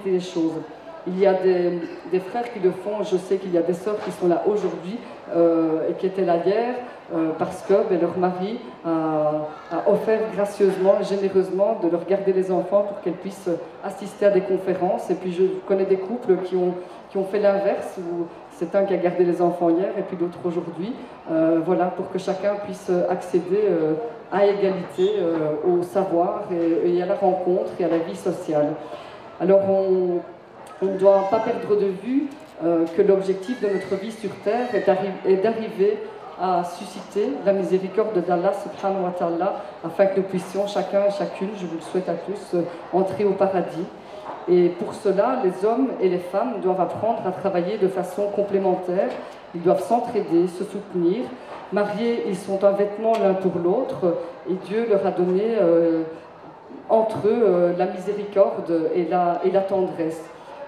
les choses. Il y a des frères qui le font, je sais qu'il y a des sœurs qui sont là aujourd'hui et qui étaient là hier parce que leur mari a offert gracieusement et généreusement de leur garder les enfants pour qu'elles puissent assister à des conférences. Et puis je connais des couples qui ont fait l'inverse, où c'est un qui a gardé les enfants hier et puis l'autre aujourd'hui, voilà, pour que chacun puisse accéder à égalité au savoir et à la rencontre et à la vie sociale. Alors on ne doit pas perdre de vue que l'objectif de notre vie sur Terre est d'arriver à susciter la miséricorde d'Allah subhanahu wa ta'ala, afin que nous puissions chacun et chacune, je vous le souhaite à tous, entrer au paradis. Et pour cela, les hommes et les femmes doivent apprendre à travailler de façon complémentaire, ils doivent s'entraider, se soutenir. Mariés, ils sont un vêtement l'un pour l'autre, et Dieu leur a donné entre eux la miséricorde et la tendresse.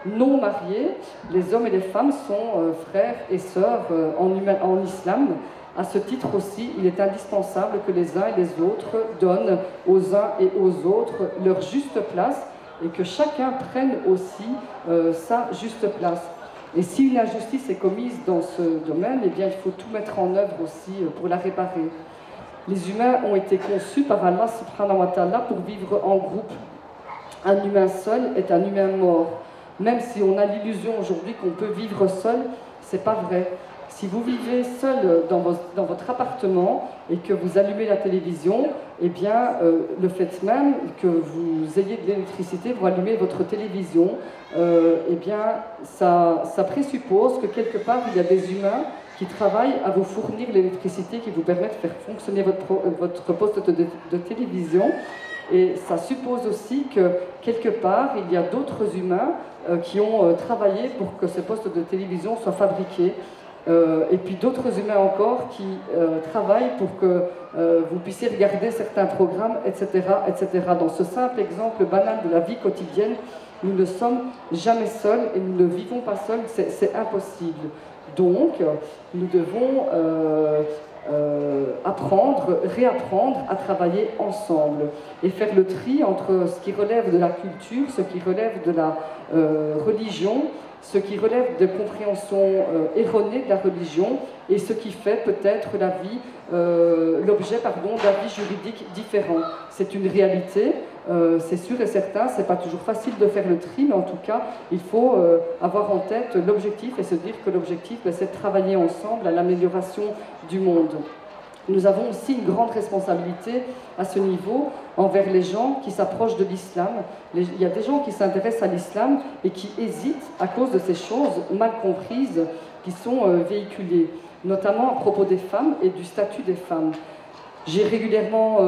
Non mariés, les hommes et les femmes sont frères et sœurs en islam. À ce titre aussi, il est indispensable que les uns et les autres donnent aux uns et aux autres leur juste place, et que chacun prenne aussi sa juste place. Et si une injustice est commise dans ce domaine, eh bien, il faut tout mettre en œuvre aussi pour la réparer. Les humains ont été conçus par Allah subhanahu wa ta'ala pour vivre en groupe. Un humain seul est un humain mort. Même si on a l'illusion aujourd'hui qu'on peut vivre seul, c'est pas vrai. Si vous vivez seul dans votre appartement et que vous allumez la télévision, eh bien, le fait même que vous ayez de l'électricité, vous allumez votre télévision, eh bien, ça présuppose que quelque part, il y a des humains qui travaillent à vous fournir l'électricité qui vous permet de faire fonctionner votre poste de télévision. Et ça suppose aussi que, quelque part, il y a d'autres humains qui ont travaillé pour que ce poste de télévision soit fabriqué. Et puis d'autres humains encore qui travaillent pour que vous puissiez regarder certains programmes, etc., etc. Dans ce simple exemple banal de la vie quotidienne, nous ne sommes jamais seuls et nous ne vivons pas seuls, c'est impossible. Donc, nous devons apprendre, réapprendre à travailler ensemble et faire le tri entre ce qui relève de la culture, ce qui relève de la religion, ce qui relève de compréhension erronée de la religion et ce qui fait peut-être la vie, l'objet d'avis juridiques différents. C'est une réalité, c'est sûr et certain, c'est pas toujours facile de faire le tri, mais en tout cas, il faut avoir en tête l'objectif et se dire que l'objectif, c'est de travailler ensemble à l'amélioration du monde. Nous avons aussi une grande responsabilité à ce niveau envers les gens qui s'approchent de l'islam. Il y a des gens qui s'intéressent à l'islam et qui hésitent à cause de ces choses mal comprises qui sont véhiculées, notamment à propos des femmes et du statut des femmes. J'ai régulièrement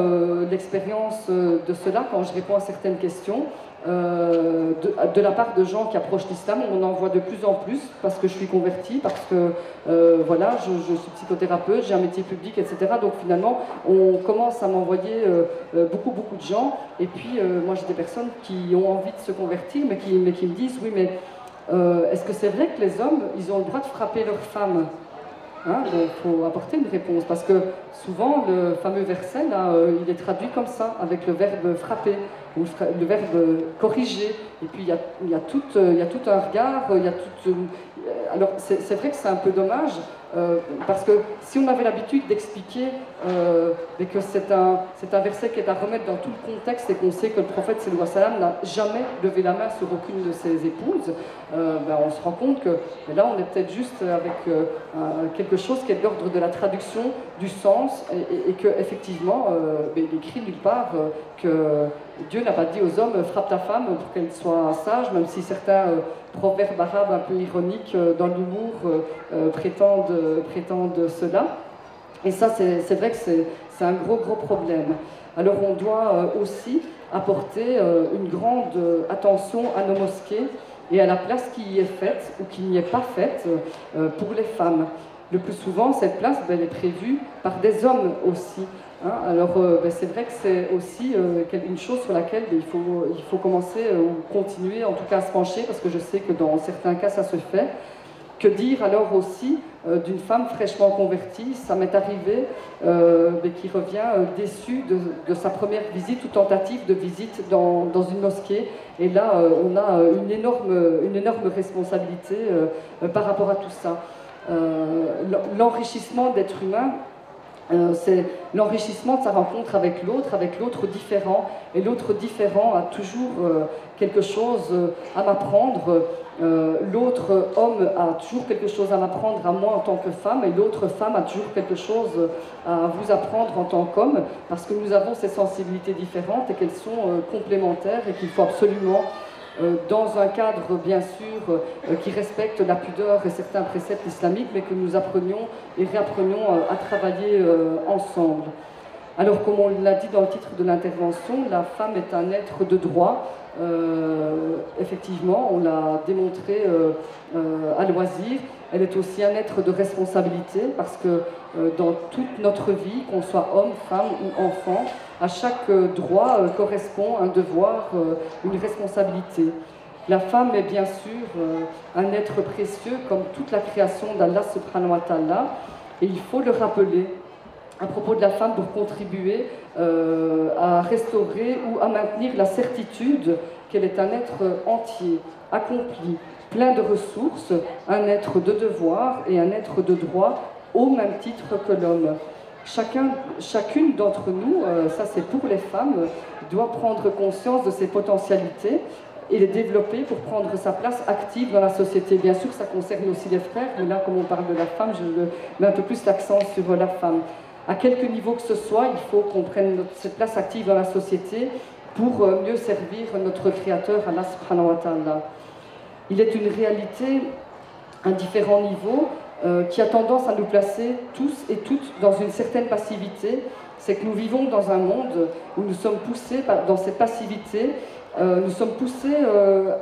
l'expérience de cela quand je réponds à certaines questions. De la part de gens qui approchent l'islam, on en voit de plus en plus parce que je suis convertie, parce que voilà, je suis psychothérapeute, j'ai un métier public, etc. Donc finalement, on commence à m'envoyer beaucoup de gens. Et puis moi j'ai des personnes qui ont envie de se convertir, mais qui me disent oui, mais est-ce que c'est vrai que les hommes, ils ont le droit de frapper leurs femmes? Hein, donc il faut apporter une réponse, parce que souvent le fameux verset, là, il est traduit comme ça, avec le verbe frapper, ou le verbe corriger, et puis il y a tout un regard, alors c'est vrai que c'est un peu dommage, parce que si on avait l'habitude d'expliquer que c'est un verset qui est à remettre dans tout le contexte et qu'on sait que le prophète sallallahu alayhi wa sallam n'a jamais levé la main sur aucune de ses épouses, on se rend compte que là on est peut-être juste avec quelque chose qui est de l'ordre de la traduction du sens et que effectivement il est écrit nulle part que Dieu n'a pas dit aux hommes frappe ta femme pour qu'elle soit sage, même si certains proverbes arabes un peu ironiques dans l'humour prétendent cela. Et ça, c'est vrai que c'est un gros problème. Alors on doit aussi apporter une grande attention à nos mosquées et à la place qui y est faite ou qui n'y est pas faite pour les femmes. Le plus souvent, cette place, elle est prévue par des hommes aussi. Hein. Alors c'est vrai que c'est aussi une chose sur laquelle il faut commencer ou continuer en tout cas à se pencher, parce que je sais que dans certains cas ça se fait. Que dire alors aussi d'une femme fraîchement convertie? Ça m'est arrivé, qui revient déçue de sa première visite ou tentative de visite dans une mosquée. Et là, on a une énorme responsabilité par rapport à tout ça. L'enrichissement d'être humain, c'est l'enrichissement de sa rencontre avec l'autre différent. Et l'autre différent a toujours quelque chose à m'apprendre. L'autre homme a toujours quelque chose à m'apprendre à moi en tant que femme, et l'autre femme a toujours quelque chose à vous apprendre en tant qu'homme, parce que nous avons ces sensibilités différentes et qu'elles sont complémentaires et qu'il faut absolument, dans un cadre bien sûr qui respecte la pudeur et certains préceptes islamiques, mais que nous apprenions et réapprenions à travailler ensemble. Alors, comme on l'a dit dans le titre de l'intervention, la femme est un être de droit. Effectivement, on l'a démontré à loisir. Elle est aussi un être de responsabilité, parce que dans toute notre vie, qu'on soit homme, femme ou enfant, à chaque droit correspond un devoir, une responsabilité. La femme est bien sûr un être précieux, comme toute la création d'Allah subhanahu wa ta'ala, et il faut le rappeler à propos de la femme pour contribuer à restaurer ou à maintenir la certitude qu'elle est un être entier, accompli, plein de ressources, un être de devoir et un être de droit au même titre que l'homme. Chacune d'entre nous, ça c'est pour les femmes, doit prendre conscience de ses potentialités et les développer pour prendre sa place active dans la société. Bien sûr, ça concerne aussi les frères, mais là, comme on parle de la femme, je mets un peu plus l'accent sur la femme. À quelque niveau que ce soit, il faut qu'on prenne cette place active dans la société pour mieux servir notre Créateur, Allah subhanahu wa ta'ala. Il est une réalité à différents niveaux qui a tendance à nous placer tous et toutes dans une certaine passivité. C'est que nous vivons dans un monde où nous sommes poussés dans cette passivité, nous sommes poussés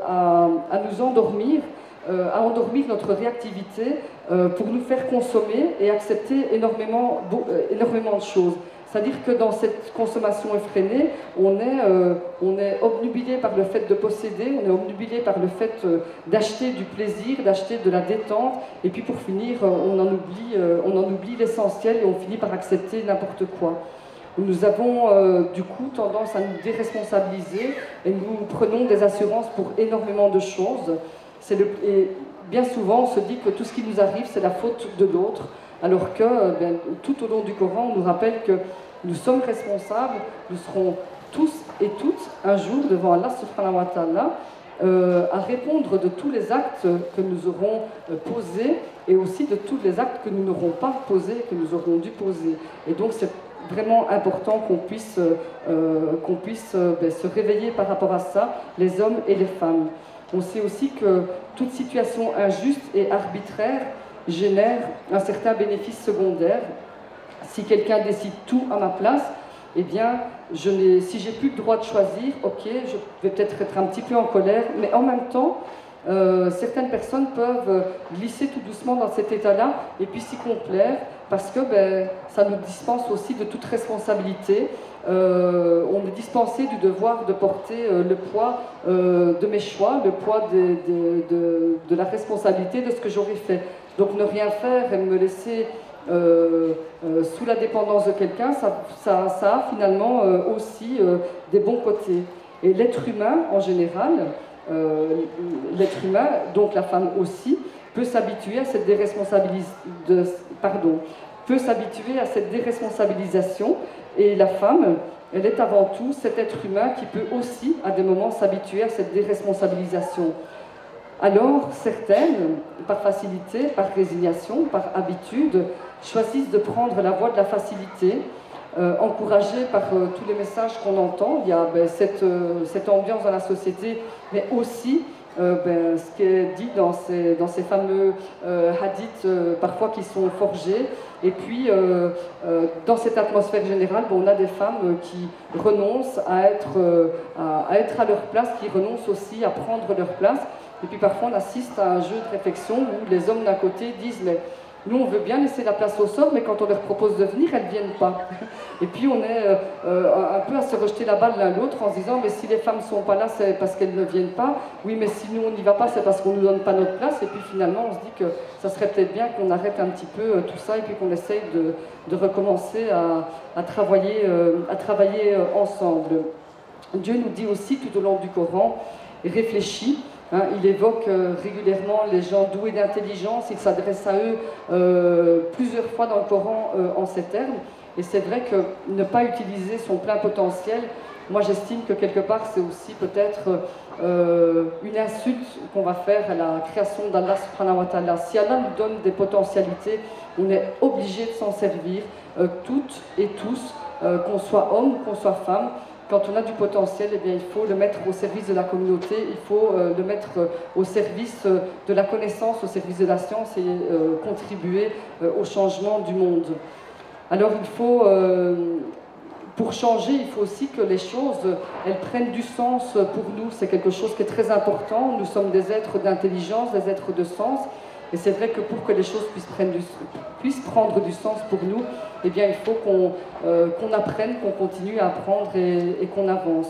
à nous endormir, à endormir notre réactivité pour nous faire consommer et accepter énormément de choses. C'est-à-dire que dans cette consommation effrénée, on est obnubilé par le fait de posséder, on est obnubilé par le fait d'acheter du plaisir, d'acheter de la détente, et puis pour finir, on en oublie l'essentiel et on finit par accepter n'importe quoi. Nous avons du coup tendance à nous déresponsabiliser et nous prenons des assurances pour énormément de choses. Et bien souvent, on se dit que tout ce qui nous arrive, c'est la faute de l'autre, alors que tout au long du Coran, on nous rappelle que nous sommes responsables, nous serons tous et toutes un jour devant Allah subhanahu wa ta'ala à répondre de tous les actes que nous aurons posés et aussi de tous les actes que nous n'aurons pas posés, que nous aurons dû poser. Et donc c'est vraiment important qu'on puisse se réveiller par rapport à ça, les hommes et les femmes. On sait aussi que toute situation injuste et arbitraire génère un certain bénéfice secondaire. Si quelqu'un décide tout à ma place, eh bien, si j'ai plus le droit de choisir, ok, je vais peut-être être un petit peu en colère, mais en même temps, certaines personnes peuvent glisser tout doucement dans cet état-là et puis s'y complaire parce que ça nous dispense aussi de toute responsabilité. On est dispensé du devoir de porter le poids de mes choix, le poids de la responsabilité de ce que j'aurais fait. Donc ne rien faire et me laisser sous la dépendance de quelqu'un, ça a finalement aussi des bons côtés. Et l'être humain en général, l'être humain, donc la femme aussi, peut s'habituer à cette déresponsabilisation, et la femme, elle est avant tout cet être humain qui peut aussi à des moments s'habituer à cette déresponsabilisation. Alors certaines, par facilité, par résignation, par habitude, choisissent de prendre la voie de la facilité, encouragées par tous les messages qu'on entend. Il y a cette ambiance dans la société, mais aussi ce qui est dit dans ces fameux hadiths parfois qui sont forgés. Et puis dans cette atmosphère générale, on a des femmes qui renoncent à être à leur place, qui renoncent aussi à prendre leur place. Et puis parfois on assiste à un jeu de réflexion où les hommes d'un côté disent mais nous on veut bien laisser la place aux hommes, mais quand on leur propose de venir, elles ne viennent pas. Et puis on est un peu à se rejeter la balle l'un l'autre en se disant mais si les femmes ne sont pas là, c'est parce qu'elles ne viennent pas. Oui, mais si nous on n'y va pas, c'est parce qu'on ne nous donne pas notre place. Et puis finalement on se dit que ça serait peut-être bien qu'on arrête un petit peu tout ça et puis qu'on essaye de recommencer à travailler ensemble. Dieu nous dit aussi tout au long du Coran, réfléchis. Il évoque régulièrement les gens doués d'intelligence, il s'adresse à eux plusieurs fois dans le Coran en ces termes. Et c'est vrai que ne pas utiliser son plein potentiel, moi j'estime que quelque part c'est aussi peut-être une insulte qu'on va faire à la création d'Allah subhanahu wa ta'ala. Si Allah nous donne des potentialités, on est obligé de s'en servir, toutes et tous, qu'on soit homme ou qu'on soit femme. Quand on a du potentiel, eh bien, il faut le mettre au service de la communauté, il faut le mettre au service de la connaissance, au service de la science et contribuer au changement du monde. Alors il faut, pour changer, il faut aussi que les choses elles prennent du sens pour nous. C'est quelque chose qui est très important. Nous sommes des êtres d'intelligence, des êtres de sens. Et c'est vrai que pour que les choses puissent prendre du sens pour nous, eh bien, il faut qu'on apprenne, qu'on continue à apprendre et qu'on avance.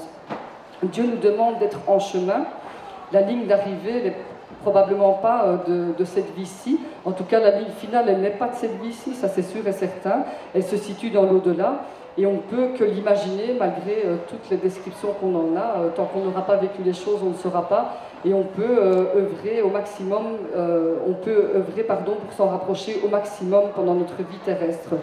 Dieu nous demande d'être en chemin. La ligne d'arrivée n'est probablement pas de cette vie-ci. En tout cas, la ligne finale, elle n'est pas de cette vie-ci, ça c'est sûr et certain. Elle se situe dans l'au-delà. Et on ne peut que l'imaginer malgré toutes les descriptions qu'on en a. Tant qu'on n'aura pas vécu les choses, on ne saura pas. Et on peut œuvrer au maximum, pour s'en rapprocher au maximum pendant notre vie terrestre.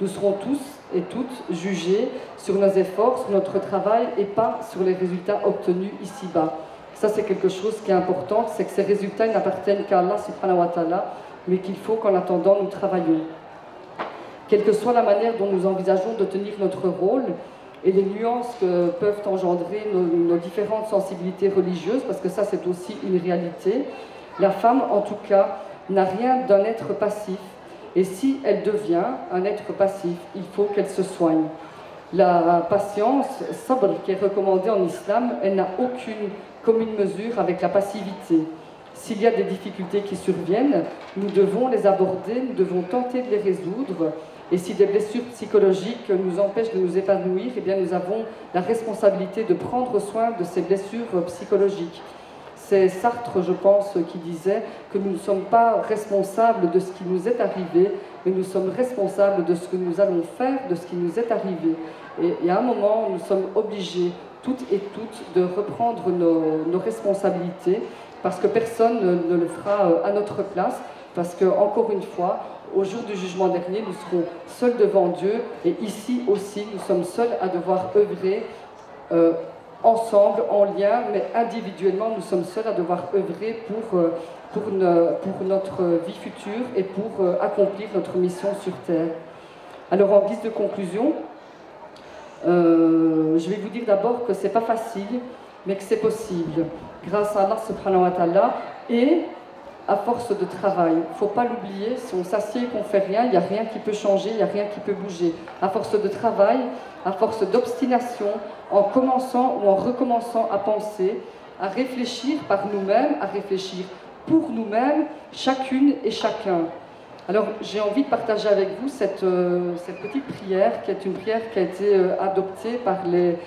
Nous serons tous et toutes jugés sur nos efforts, sur notre travail et pas sur les résultats obtenus ici-bas. Ça c'est quelque chose qui est important, c'est que ces résultats n'appartiennent qu'à Allah subhanahu wa ta'ala, mais qu'il faut qu'en attendant nous travaillions. Quelle que soit la manière dont nous envisageons de tenir notre rôle et les nuances que peuvent engendrer nos différentes sensibilités religieuses, parce que ça c'est aussi une réalité, la femme en tout cas n'a rien d'un être passif. Et si elle devient un être passif, il faut qu'elle se soigne. La patience, sabr, qui est recommandée en islam, elle n'a aucune commune mesure avec la passivité. S'il y a des difficultés qui surviennent, nous devons les aborder, nous devons tenter de les résoudre. Et si des blessures psychologiques nous empêchent de nous épanouir, eh bien nous avons la responsabilité de prendre soin de ces blessures psychologiques. C'est Sartre, je pense, qui disait que nous ne sommes pas responsables de ce qui nous est arrivé, mais nous sommes responsables de ce que nous allons faire de ce qui nous est arrivé. Et à un moment, nous sommes obligés, toutes et toutes, de reprendre nos responsabilités, parce que personne ne le fera à notre place, parce que, encore une fois, au jour du jugement dernier, nous serons seuls devant Dieu, et ici aussi, nous sommes seuls à devoir œuvrer ensemble, en lien, mais individuellement, nous sommes seuls à devoir œuvrer pour notre vie future et pour accomplir notre mission sur Terre. Alors, en guise de conclusion, je vais vous dire d'abord que ce n'est pas facile, mais que c'est possible, grâce à Allah subhanahu wa ta'ala, et à force de travail. Il ne faut pas l'oublier, si on s'assied et qu'on ne fait rien, il n'y a rien qui peut changer, il n'y a rien qui peut bouger. À force de travail, à force d'obstination, en commençant ou en recommençant à penser, à réfléchir par nous-mêmes, à réfléchir pour nous-mêmes, chacune et chacun. Alors j'ai envie de partager avec vous cette petite prière, qui est une prière qui a été adoptée par les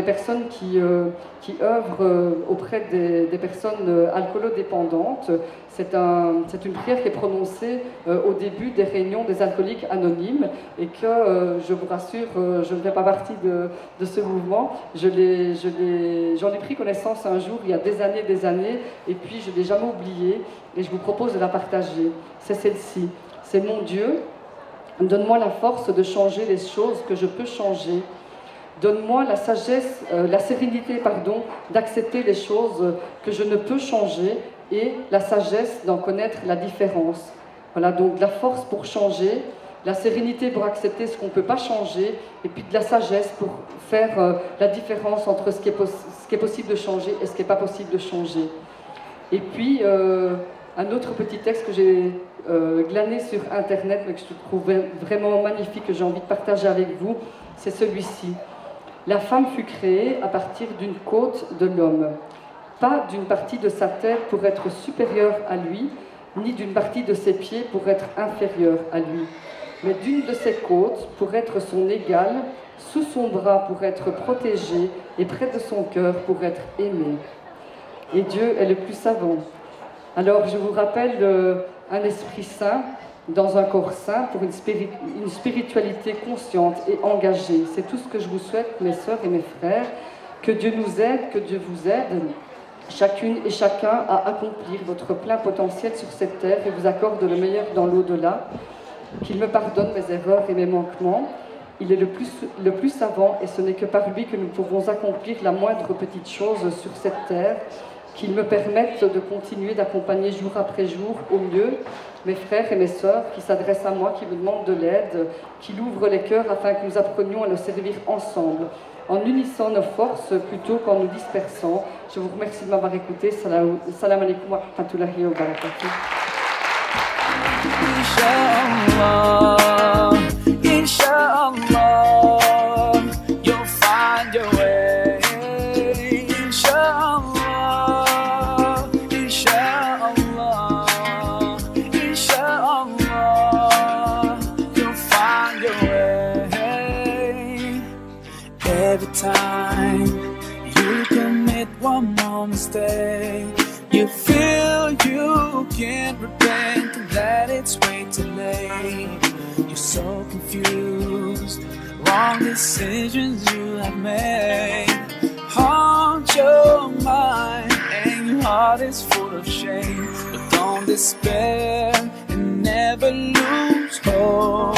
personnes qui œuvrent auprès des personnes alcoolodépendantes. C'est une prière qui est prononcée au début des réunions des alcooliques anonymes et que, je vous rassure, je ne fais pas partie de ce mouvement. J'en ai pris connaissance un jour, il y a des années, et puis je ne l'ai jamais oubliée et je vous propose de la partager. C'est celle-ci. C'est mon Dieu, donne-moi la force de changer les choses que je peux changer. Donne-moi la sagesse, la sérénité, d'accepter les choses que je ne peux changer et la sagesse d'en connaître la différence. Voilà, donc la force pour changer, la sérénité pour accepter ce qu'on ne peut pas changer et puis de la sagesse pour faire la différence entre ce qui est possible de changer et ce qui n'est pas possible de changer. Et puis, un autre petit texte que j'ai glané sur Internet, mais que je trouve vraiment magnifique, que j'ai envie de partager avec vous, c'est celui-ci. La femme fut créée à partir d'une côte de l'homme, pas d'une partie de sa tête pour être supérieure à lui, ni d'une partie de ses pieds pour être inférieure à lui, mais d'une de ses côtes pour être son égale, sous son bras pour être protégée et près de son cœur pour être aimée. Et Dieu est le plus savant. Alors je vous rappelle un esprit saint dans un corps sain pour une spiritualité consciente et engagée. C'est tout ce que je vous souhaite, mes sœurs et mes frères. Que Dieu nous aide, que Dieu vous aide, chacune et chacun, à accomplir votre plein potentiel sur cette terre et vous accorde le meilleur dans l'au-delà. Qu'il me pardonne mes erreurs et mes manquements. Il est le plus savant et ce n'est que par lui que nous pouvons accomplir la moindre petite chose sur cette terre. Qu'il me permette de continuer d'accompagner jour après jour au mieux mes frères et mes sœurs qui s'adressent à moi, qui me demandent de l'aide, qu'il ouvre les cœurs afin que nous apprenions à le servir ensemble, en unissant nos forces plutôt qu'en nous dispersant. Je vous remercie de m'avoir écouté. Salam alaikum wa rahmatullahi wa barakatuh. Inch'Allah, Inch'Allah, you'll find your way. Inch'Allah, Inch'Allah, Inch'Allah, you'll find your way. Every time you commit one more mistake, you feel you can't repent and that it's way too late. You're so confused, wrong decisions you have made haunt your mind and your heart is full of shame. But don't despair and never lose hope,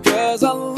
'cause Allah